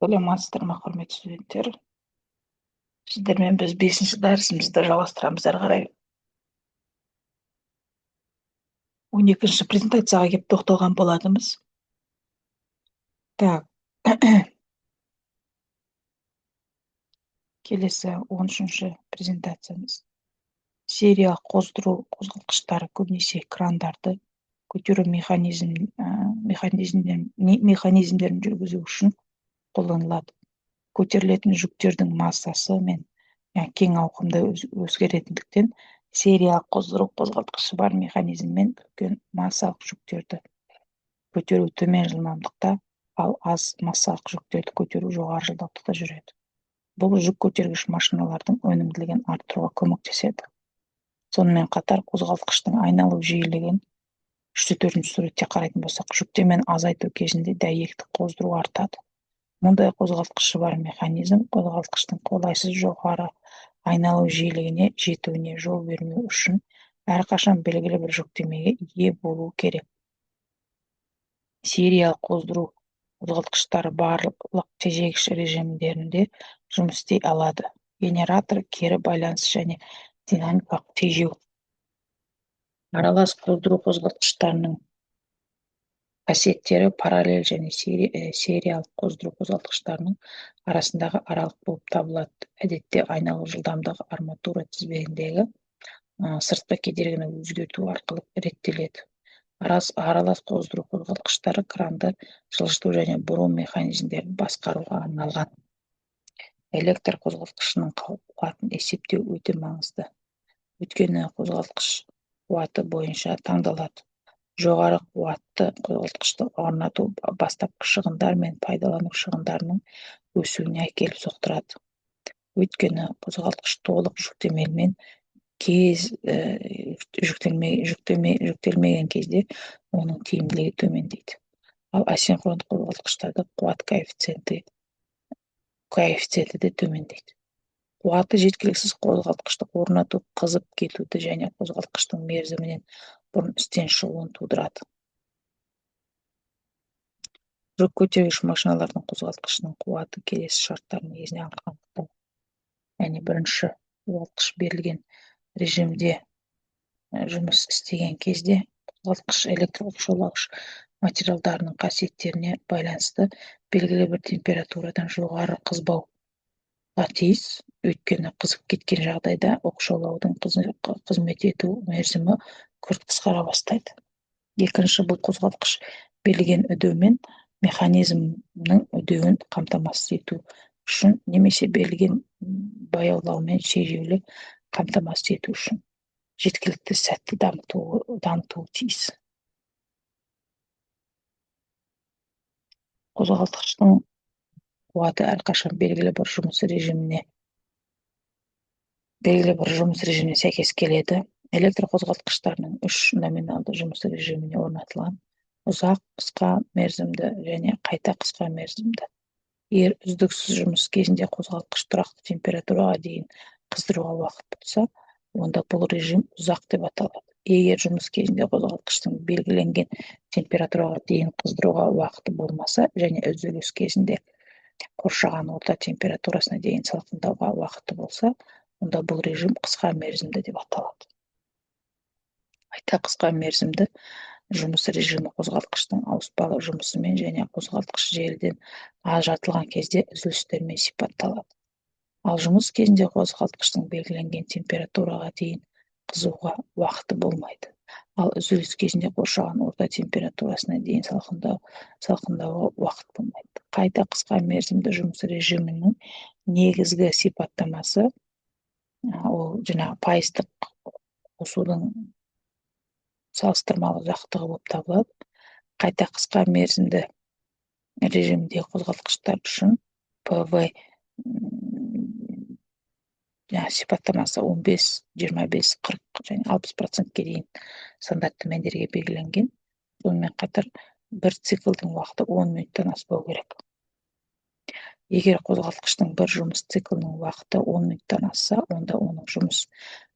Саламатсыздар ма, құрметті студенттер? Сіздермен біз 5-ші дәрісімізді жалғастырамыз әрі қарай. 12-ші презентацияға келіп тоқталған болатынбыз. Так. Келесі 13-ші презентациямыз. Серия қоздыру қозғалтқыштары көбінесе крандарды көтеру механизмдерін жүргізу үшін қолданылады. Көтерілетін жүктердің массасы мен кең ауқымда өзгеретіндіктен сериялық қоздыру қозғалтқышы бар механизммен үлкен массалық жүктерді көтеру төмен жылдамдықта, ал аз массалық жүктерді көтеру жоғары жылдамдықта жүреді. Бұл жүк көтергіш машиналардың өнімділігін арттыруға көмектеседі. Сонымен қатар қозғалтқыштың айналу жиілігін 3-4 суретте қарайтын болсақ, жүктемен азайту кезінде дәйекті қоздыру артады. Мұндай қозғалтқышы бар механизм қозғалтқыштың қолайсыз жоғары айналу жиілігіне жетуіне жол бермеу үшін әрқашан белгілі бір жүктемеге ие болуы керек. Сериялық қоздыру қозғалтқыштары барлық тежегіш режимдерінде жұмыс істей алады. Генератор, кері байланыс және динамикалық тежеу. Аралас қоздыру қозғалтқыштарының қасиеттері параллель және сериялық қоздыру қозғалтқыштарының арасындағы аралық болып табылады. Әдетте айналу жылдамдығы арматура тізбегіндегі сыртқы кедергіні өзгерту арқылы реттеледі. Аралас қоздыру қозғалтқыштары кранды жылжыту және бұру механизмдерін басқаруға арналған. Электр қозғалтқышының қуатын есептеу өте маңызды. Өйткені қозғалтқыш қуаты бойынша таңдалады. Жоғары қуатты қозғалтқышты орнату бастапқы шығындар мен пайдалану шығындарының өсуіне әкеліп соқтырады. Өйткені қозғалтқыш толық жүктелмеген кезде оның тиімділігі төмендейді. Ал асинхронды қозғалтқыштарда қуат коэффициенті де төмендейді. Қуаты жеткіліксіз қозғалтқышты орнату қызып кетуді және қозғалтқыштың мерзімінен бұрын істен шығуын тудырады. Жүк көтергіш машиналардың қозғалтқышының қуаты келесі шарттар негізінен қамтылады. Яғни бірінші, қозғалтқыш берілген режимде жұмыс істеген кезде қозғалтқыш электроқшаулағыш материалдарының қасиеттеріне байланысты белгілі бір температурадан жоғары қызбауға тиіс. Өйткені қызып кеткен жағдайда оқшаулаудың қызмет ету мерзімі күрт қысқара бастайды. Екінші, бұл қозғалтқыш берілген үдеумен механизмнің үдеуін қамтамасыз ету үшін немесе берілген баяулаумен шегеулі қамтамасыз ету үшін жеткілікті сәтті дамытуы тиіс. Қозғалтқыштың қуаты әрқашан белгілі бір жұмыс режиміне сәйкес келеді. Электр қозғалтқыштарының 3 номиналды жұмыс режиміне орнатылған: ұзақ, қысқа мерзімді және қайта қысқа мерзімді. Егер үздіксіз жұмыс кезінде қозғалтқыш тұрақты температураға дейін қыздыруға уақыт болса, онда бұл режим ұзақ деп аталады. Егер жұмыс кезінде қозғалтқыштың белгіленген температураға дейін қыздыруға уақыты болмаса және үзіліс кезінде қоршаған орта температурасына дейін салқындауға уақыты болса, онда бұл режим қысқа мерзімді деп аталады. Қайта қысқа мерзімді жұмыс режимі қозғалтқыштың ауыспалы жұмысымен және қозғалтқыш желіден ажыратылған кезде үзілістермен сипатталады. Ал жұмыс кезінде қозғалтқыштың белгіленген температураға дейін қызуға уақыты болмайды. Ал үзіліс кезінде қоршаған орта температурасына дейін салқындауға уақыт болмайды. Қайта қысқа мерзімді жұмыс режимінің негізгі сипаттамасы ол жаңағы пайыздық қосудың салыстырмалы ұзақтығы болып табылады. Қайта қысқа мерзімді режимде қозғалтқыштар үшін ПВ сипаттамасы 15, 25, 40 және 60%-ке дейін стандартты мәндерге белгіленген. Сонымен қатар бір циклдың уақыты 10 минуттан аспау керек. Егер қозғалтқыштың бір жұмыс циклінің уақыты 10 минуттан асса, онда оның жұмыс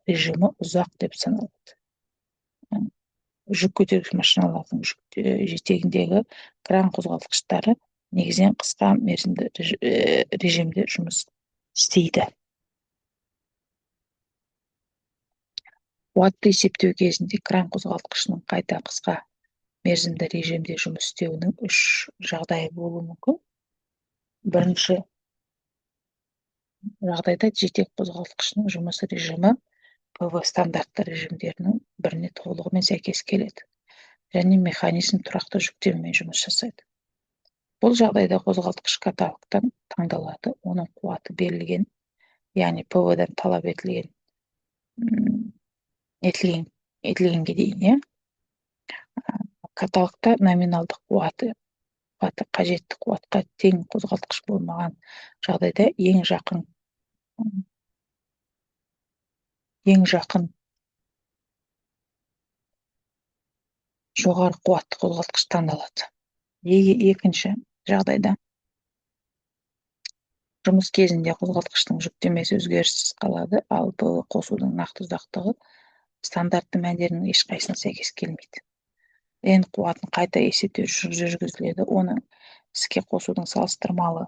режимі ұзақ деп саналады. Жүк көтергіш машиналардың жетегіндегі кран қозғалтқыштары негізінен қысқа мерзімді режимде жұмыс істейді. Қуатты есептеу кезінде кран қозғалтқышының қайта қысқа мерзімді режимде жұмыс істеуінің 3 жағдайы болуы мүмкін. Бірінші жағдайда жетек қозғалтқышының жұмыс режимі ПВ стандартты режимдерінің біріне толығымен сәйкес келеді және механизм тұрақты жүктемемен жұмыс жасайды. Бұл жағдайда қозғалтқыш каталогтан таңдалады, оның қуаты берілген, яғни ПВ-дан талап етілгенге дейін, каталогта номиналдық қуаты қажетті қуатқа тең қозғалтқыш болмаған жағдайда ең жақын жоғары қуатты қозғалтқыш таңдалады. Екінші жағдайда жұмыс кезінде қозғалтқыштың жүктемесі өзгеріссіз қалады, ал ПВ қосудың нақты ұзақтығы стандартты мәндерінің ешқайсысына сәйкес келмейді. N қуатын қайта есептеу жүргізіледі, оны іске қосудың салыстырмалы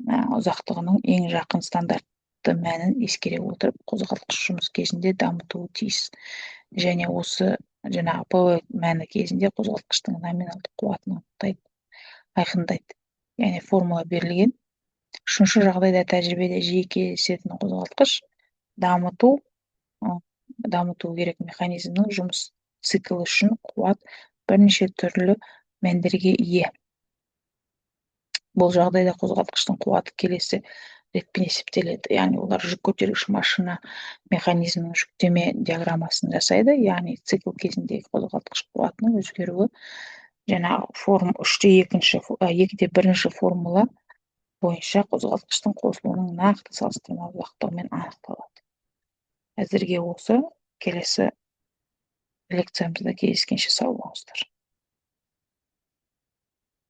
ұзақтығының ең жақын стандартты мәнін ескере отырып, қозғалтқыш жұмыс кезінде дамытуы тиіс. Және осы ПВ мәні кезінде қозғалтқыштың номиналдық қуатын айқындайды. Яғни формула берілген. Үшінші жағдайда тәжірибеде жиі кездесетін қозғалтқыш дамыту керек механизмнің жұмыс циклі үшін қуат бірнеше түрлі мәндерге ие. Бұл жағдайда қозғалтқыштың қуаты келесі ретпен есептеледі. Яғни олар жүк көтергіш машина механизмінің жүктеме диаграммасын жасайды. Яғни цикл кезіндегі қозғалтқыш қуатының өзгеруі жаңағы 2/1 формула бойынша қозғалтқыштың қосылуының нақты салыстырмалы ұзақтығымен анықталады. Әзірге осы, келесі лекциямызда кездескенше сау болыңыздар.